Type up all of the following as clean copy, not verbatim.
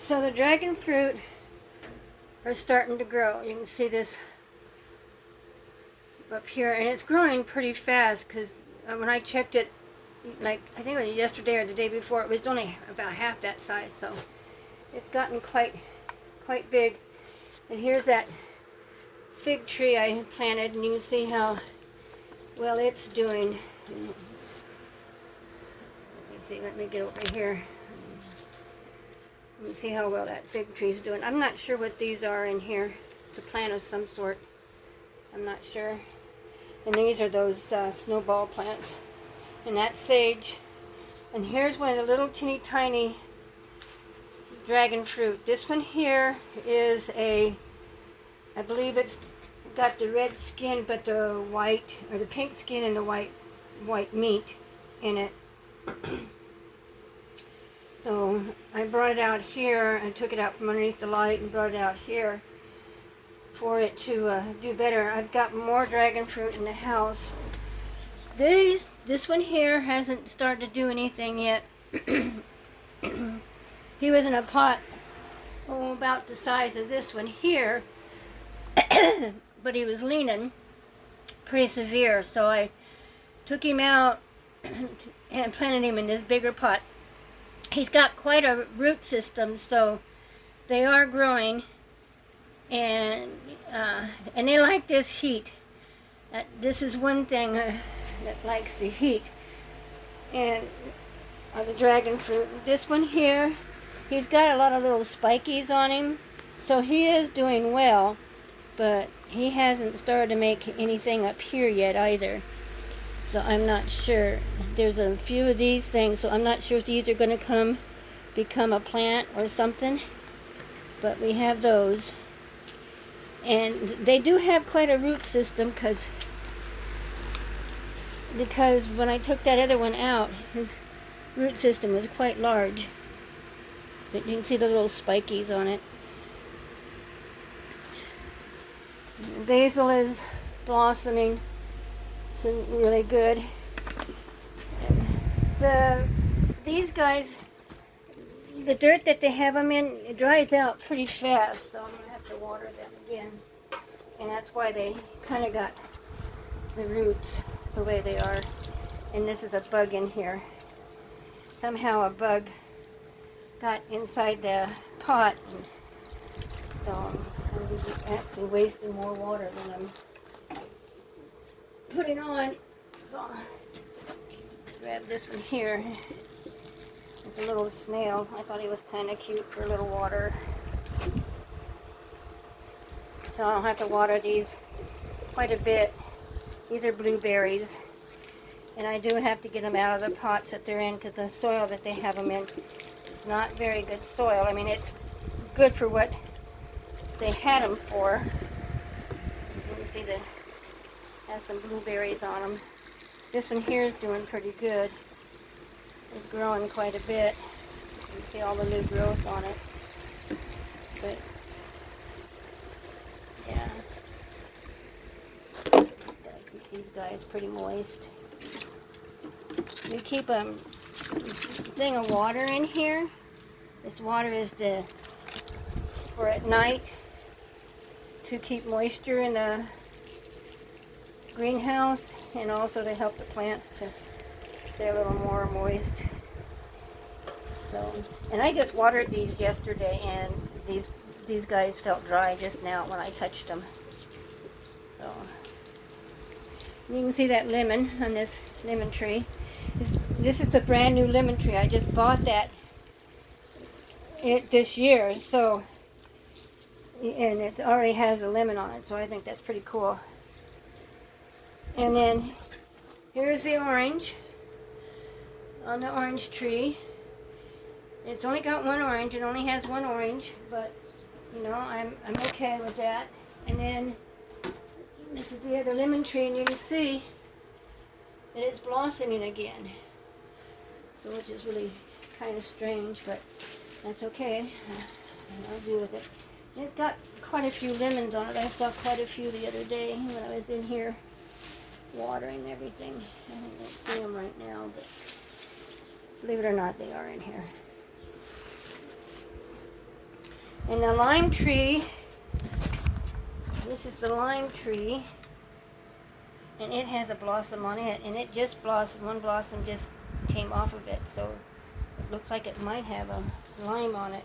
So the dragon fruit are starting to grow. You can see this up here, and it's growing pretty fast because when I checked it, like I think it was yesterday or the day before, it was only about half that size. So it's gotten quite big. And here's that fig tree I planted, and you can see how well it's doing. Let me get over here. You can see how well that fig tree is doing. I'm not sure what these are in here. It's a plant of some sort. I'm not sure. And these are those snowball plants. And that's sage. And here's one of the little teeny tiny dragon fruit. This one here is I believe it's got the red skin, but the white, or the pink skin and the white meat in it. So I brought it out here. I took it out from underneath the light and brought it out here for it to do better. I've got more dragon fruit in the house. This one here hasn't started to do anything yet. He was in a pot about the size of this one here, but he was leaning pretty severe, so I took him out and planted him in this bigger pot. He's got quite a root system, so they are growing, and they like this heat. This is one thing that likes the heat, and the dragon fruit. This one here, he's got a lot of little spikies on him, so he is doing well, but he hasn't started to make anything up here yet either. So I'm not sure. There's a few of these things, so I'm not sure if these are going to become a plant or something. But we have those. And they do have quite a root system because when I took that other one out, his root system was quite large. But you can see the little spikies on it. Basil is blossoming. It's really good. These guys, the dirt that they have them in, it dries out pretty fast, so I'm going to have to water them again. And that's why they kind of got the roots the way they are. And this is a bug in here. Somehow a bug got inside the pot, and so I'm just actually wasting more water than I'm putting on. So I'll grab this one here. It's a little snail. I thought he was kind of cute for a little water. So I'll have to water these quite a bit. These are blueberries. And I do have to get them out of the pots that they're in because the soil that they have them in is not very good soil. I mean, it's good for what they had them for. You can see the has some blueberries on them. This one here is doing pretty good. It's growing quite a bit. You can see all the new growth on it. But yeah, gotta keep these guys pretty moist. We keep a thing of water in here. This water is for at night to keep moisture in the greenhouse, and also to help the plants to stay a little more moist. So, and I just watered these yesterday, and these guys felt dry just now when I touched them. So you can see that lemon on this lemon tree. This is a brand new lemon tree. I just bought that this year, so, and it already has a lemon on it, so I think that's pretty cool. And then here's the orange on the orange tree. It's only got one orange. It only has one orange, but you know, I'm okay with that. And then this is the other lemon tree, and you can see that it's blossoming again. So which is really kind of strange, but that's okay. I'll deal with it. And it's got quite a few lemons on it. I saw quite a few the other day when I was in here watering everything. I don't see them right now, but believe it or not, they are in here. And the lime tree, this is the lime tree, and it has a blossom on it, and it just blossomed. One blossom just came off of it, so it looks like it might have a lime on it.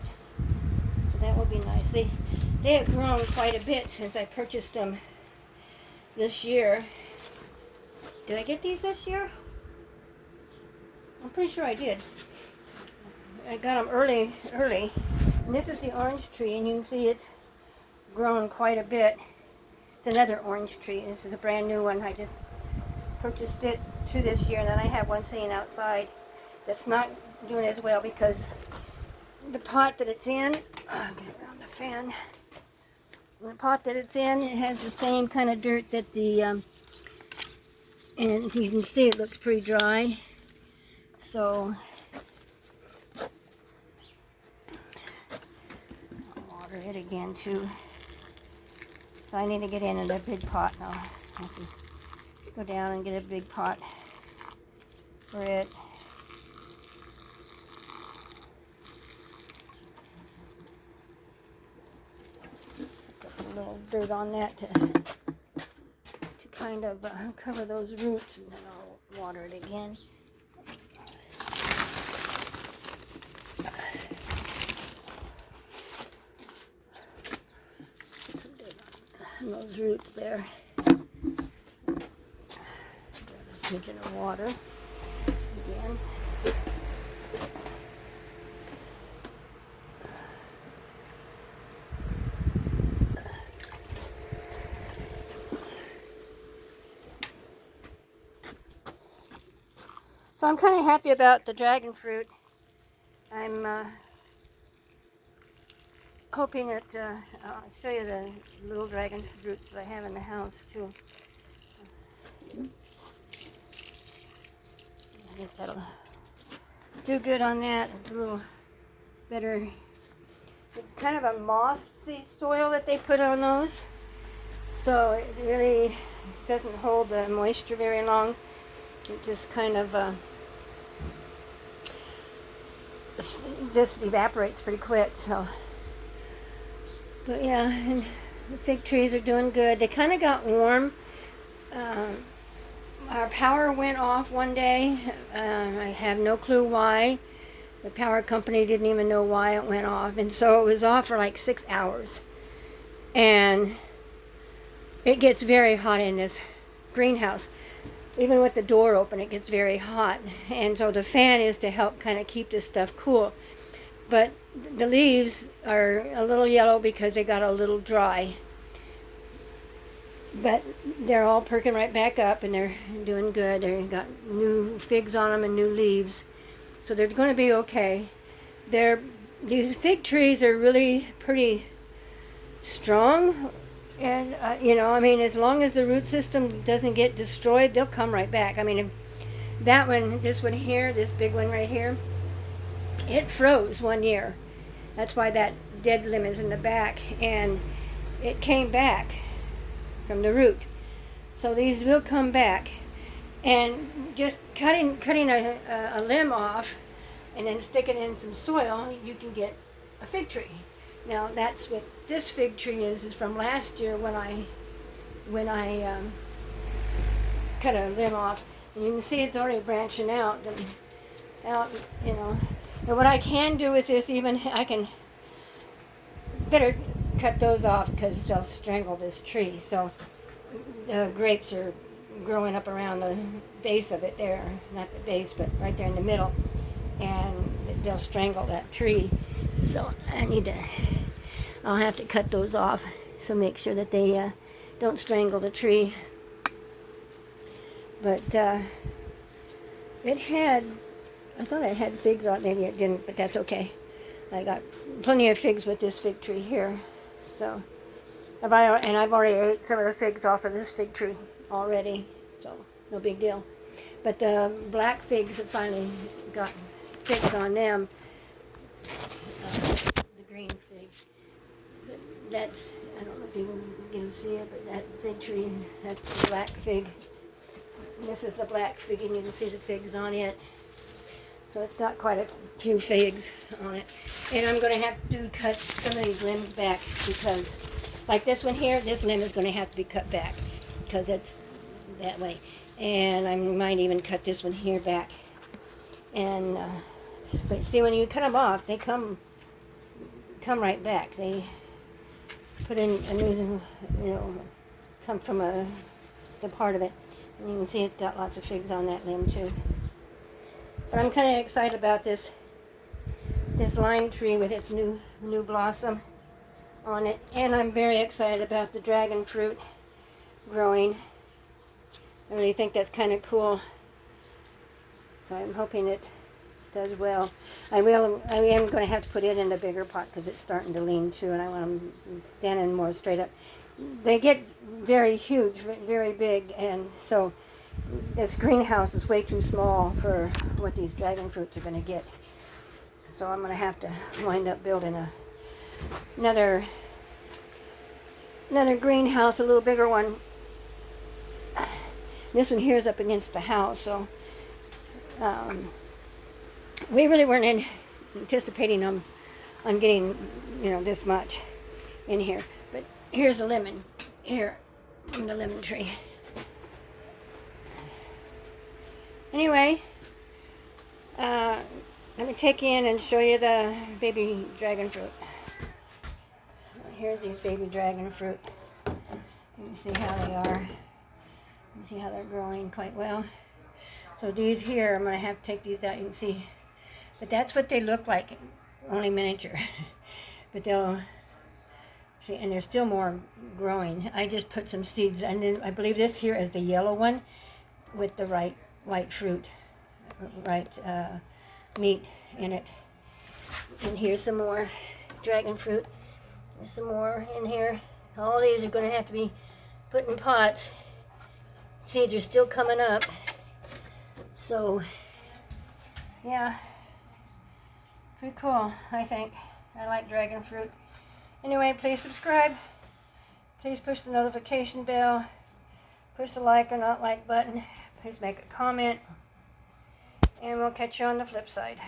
So that would be nice. They have grown quite a bit since I purchased them this year. Did I get these this year? I'm pretty sure I did. I got them early. And this is the orange tree, and you can see it's grown quite a bit. It's another orange tree. This is a brand new one. I just purchased it this year, and then I have one sitting outside that's not doing as well because the pot that it's in, I'll get around the fan. The pot that it's in, it has the same kind of dirt that the, and you can see it looks pretty dry. So, I'll water it again too. So I need to get in a big pot now. I have to go down and get a big pot for it. Put a little dirt on that to kind of cover those roots, and then I'll water it again. And those roots there. Grab a smidgen of water again. So I'm kind of happy about the dragon fruit. I'm hoping that I'll show you the little dragon fruits that I have in the house too. I guess that'll do good on that. It's a little better. It's kind of a mossy soil that they put on those, so it really doesn't hold the moisture very long. It just kind of just evaporates pretty quick. So. But yeah, and the fig trees are doing good. They kind of got warm. Our power went off one day. I have no clue why. The power company didn't even know why it went off. And so it was off for like 6 hours. And it gets very hot in this greenhouse. Even with the door open, it gets very hot. And so the fan is to help kind of keep this stuff cool. But the leaves are a little yellow because they got a little dry. But they're all perking right back up, and they're doing good. They've got new figs on them and new leaves. So they're going to be okay. These fig trees are really pretty strong. And, I mean, as long as the root system doesn't get destroyed, they'll come right back. I mean, that one, this one here, this big one right here, it froze one year. That's why that dead limb is in the back, and it came back from the root. So these will come back, and just cutting a limb off and then sticking in some soil, you can get a fig tree. Now that's what this fig tree is from last year when I cut a limb off, and you can see it's already branching out. And what I can do with this, I can better cut those off because they'll strangle this tree. So the grapes are growing up around the base of it there, not the base, but right there in the middle, and they'll strangle that tree. So I'll have to cut those off. So make sure that they don't strangle the tree. But I thought it had figs on it. Maybe it didn't, but that's okay. I got plenty of figs with this fig tree here. So, I've already ate some of the figs off of this fig tree already. So, no big deal. But the black figs have finally got figs on them. The green fig. But that's, I don't know if you can see it, but that fig tree, that's the black fig. And this is the black fig, and you can see the figs on it. So it's got quite a few figs on it. And I'm going to have to cut some of these limbs back because, like this one here, this limb is going to have to be cut back because it's that way. And I might even cut this one here back. And but see, when you cut them off, they come right back. They put in a new, come from the part of it. And you can see it's got lots of figs on that limb too. But I'm kind of excited about this lime tree with its new blossom on it. And I'm very excited about the dragon fruit growing. I really think that's kind of cool. So I'm hoping it does well. I am going to have to put it in a bigger pot because it's starting to lean too, and I want them standing more straight up. They get very huge, very big, and so this greenhouse is way too small for what these dragon fruits are going to get. So I'm going to have to wind up building another greenhouse, a little bigger one. This one here is up against the house, so we really weren't anticipating on getting, this much in here. But here's the lemon here from the lemon tree. Anyway, let me take you in and show you the baby dragon fruit. Here's these baby dragon fruit. You can see how they are. You can see how they're growing quite well. So these here, I'm going to have to take these out. You can see. But that's what they look like, only miniature. But they'll see, and there's still more growing. I just put some seeds, and then I believe this here is the yellow one with the right white fruit, right meat in it. And here's some more dragon fruit. There's some more in here. All these are going to have to be put in pots. Seeds are still coming up. So, yeah, pretty cool, I think. I like dragon fruit. Anyway, please subscribe. Please push the notification bell. Push the like or not like button. Please make a comment. And we'll catch you on the flip side.